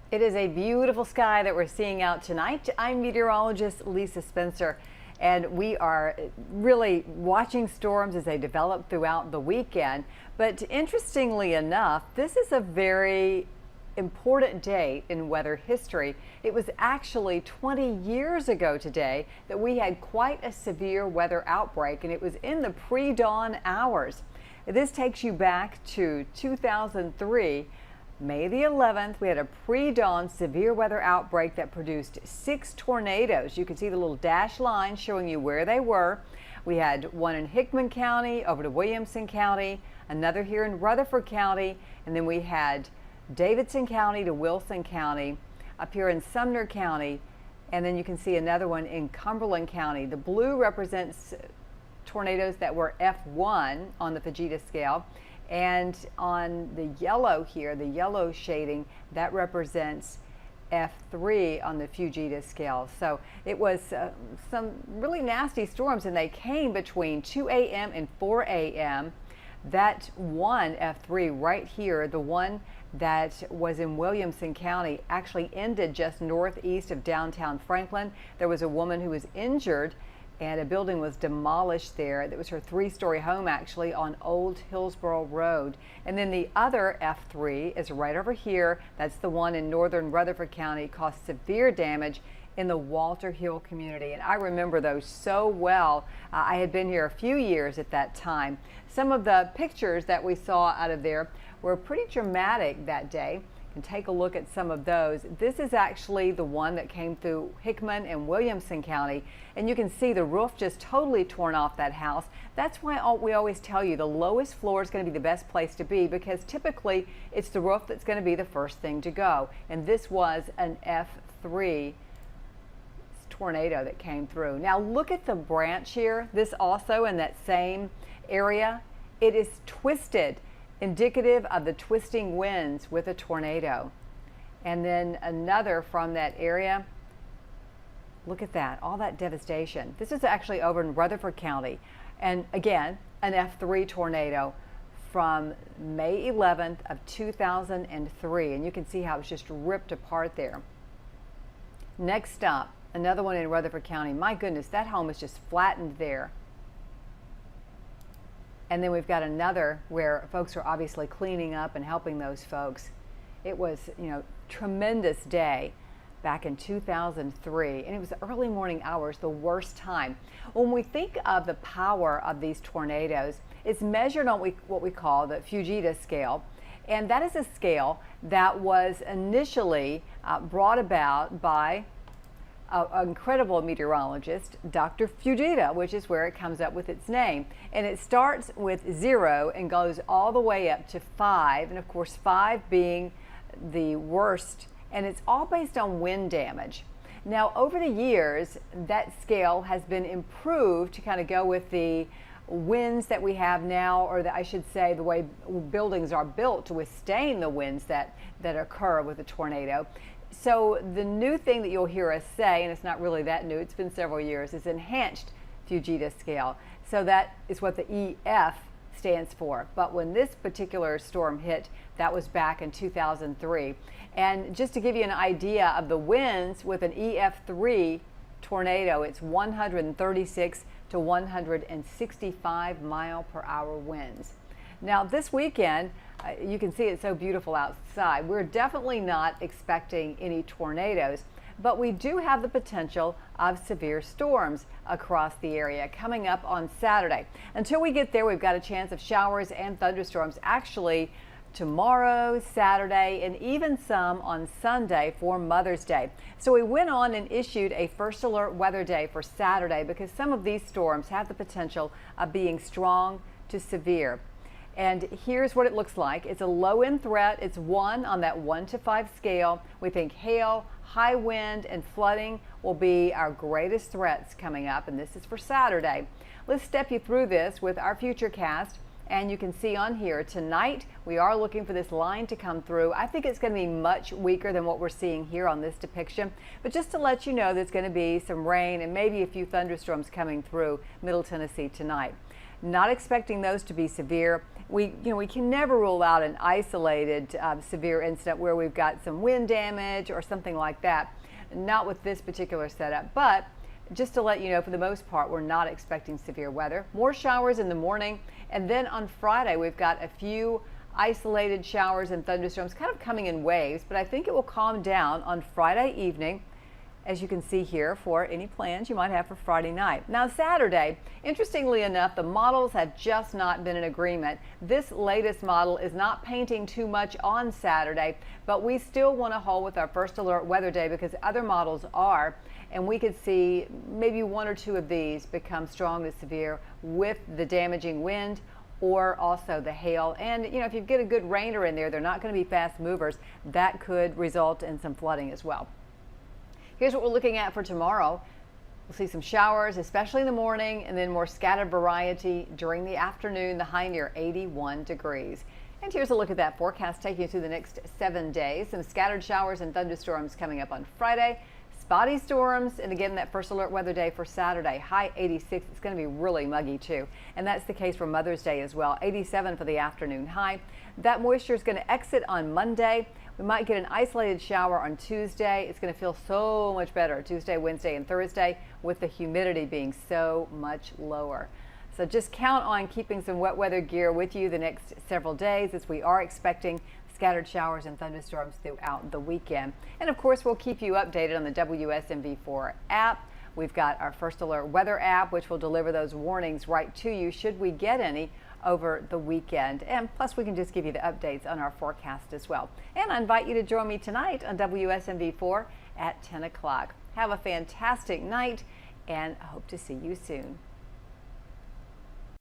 It is a beautiful sky that we're seeing out tonight. I'm meteorologist Lisa Spencer, and we are really watching storms as they develop throughout the weekend. But interestingly enough, this is a very important date in weather history. It was actually 20 years ago today that we had quite a severe weather outbreak, and it was in the pre-dawn hours. This takes you back to 2003. May the 11th, we had a pre-dawn severe weather outbreak that produced 6 tornadoes. You can see the little dashed line showing you where they were. We had one in Hickman County over to Williamson County, another here in Rutherford County, and then we had Davidson County to Wilson County, up here in Sumner County, and then you can see another one in Cumberland County. The blue represents tornadoes that were F1 on the Fujita scale. And on the yellow here, the yellow shading, that represents F3 on the Fujita scale. So it was some really nasty storms, and they came between 2 a.m. and 4 a.m. That one F3 right here, the one that was in Williamson County, actually ended just northeast of downtown Franklin. There was a woman who was injured, and a building was demolished there. That was her 3-story home, actually, on Old Hillsborough Road. And then the other F3 is right over here. That's the one in northern Rutherford County, caused severe damage in the Walter Hill community. And I remember those so well. I had been here a few years at that time. Some of the pictures that we saw out of there were pretty dramatic that day. And take a look at some of those. This is actually the one that came through Hickman and Williamson County, and you can see the roof just totally torn off that house. That's why we always tell you the lowest floor is going to be the best place to be, because typically it's the roof that's going to be the first thing to go. And this was an F3 tornado that came through. Now look at the branch here. This also in that same area. It is twisted, indicative of the twisting winds with a tornado. And then another from that area. Look at that, all that devastation. This is actually over in Rutherford County. And again, an F3 tornado from May 11th of 2003. And you can see how it's just ripped apart there. Next up, another one in Rutherford County. My goodness, that home is just flattened there. And then we've got another where folks are obviously cleaning up and helping those folks. It was, tremendous day back in 2003, and it was the early morning hours, the worst time. When we think of the power of these tornadoes, it's measured on what we call the Fujita scale, and that is a scale that was initially brought about by an incredible meteorologist, Dr. Fujita, which is where it comes up with its name. And it starts with 0 and goes all the way up to 5, and of course 5 being the worst, and it's all based on wind damage. Now over the years, that scale has been improved to kind of go with the winds that we have now, or I should say the way buildings are built to withstand the winds that occur with a tornado. So the new thing that you'll hear us say, and it's not really that new, it's been several years, is enhanced Fujita scale. So that is what the EF stands for. But when this particular storm hit, that was back in 2003. And just to give you an idea of the winds with an EF3 tornado, it's 136 to 165 mile per hour winds. Now this weekend, you can see it's so beautiful outside. We're definitely not expecting any tornadoes, but we do have the potential of severe storms across the area coming up on Saturday. Until we get there, we've got a chance of showers and thunderstorms actually tomorrow, Saturday, and even some on Sunday for Mother's Day. So we went on and issued a first alert weather day for Saturday because some of these storms have the potential of being strong to severe. And here's what it looks like. It's a low end threat. It's 1 on that 1 to 5 scale. We think hail, high wind, and flooding will be our greatest threats coming up, and this is for Saturday. Let's step you through this with our futurecast. And you can see on here tonight, we are looking for this line to come through. I think it's going to be much weaker than what we're seeing here on this depiction. But just to let you know, there's going to be some rain and maybe a few thunderstorms coming through Middle Tennessee tonight. Not expecting those to be severe. We can never rule out an isolated severe incident where we've got some wind damage or something like that. Not with this particular setup, but just to let you know, for the most part, we're not expecting severe weather. More showers in the morning, and then on Friday, we've got a few isolated showers and thunderstorms kind of coming in waves, but I think it will calm down on Friday evening, as you can see here, for any plans you might have for Friday night. Now Saturday, interestingly enough, the models have just not been in agreement. This latest model is not painting too much on Saturday, but we still want to hold with our first alert weather day because other models are, and we could see maybe one or two of these become strong to severe with the damaging wind or also the hail. And if you get a good rainer in there, they're not going to be fast movers. That could result in some flooding as well. Here's what we're looking at for tomorrow. We'll see some showers, especially in the morning, and then more scattered variety during the afternoon, the high near 81 degrees. And here's a look at that forecast taking you through the next 7 days. Some scattered showers and thunderstorms coming up on Friday. Spotty storms, and again, that first alert weather day for Saturday, high 86. It's going to be really muggy too. And that's the case for Mother's Day as well, 87 for the afternoon high. That moisture is going to exit on Monday. We might get an isolated shower on Tuesday. It's going to feel so much better Tuesday, Wednesday, and Thursday with the humidity being so much lower. So just count on keeping some wet weather gear with you the next several days, as we are expecting scattered showers and thunderstorms throughout the weekend. And of course, we'll keep you updated on the WSMV4 app. We've got our First Alert Weather app, which will deliver those warnings right to you should we get any over the weekend. And plus, we can just give you the updates on our forecast as well. And I invite you to join me tonight on WSMV4 at 10 o'clock. Have a fantastic night, and I hope to see you soon.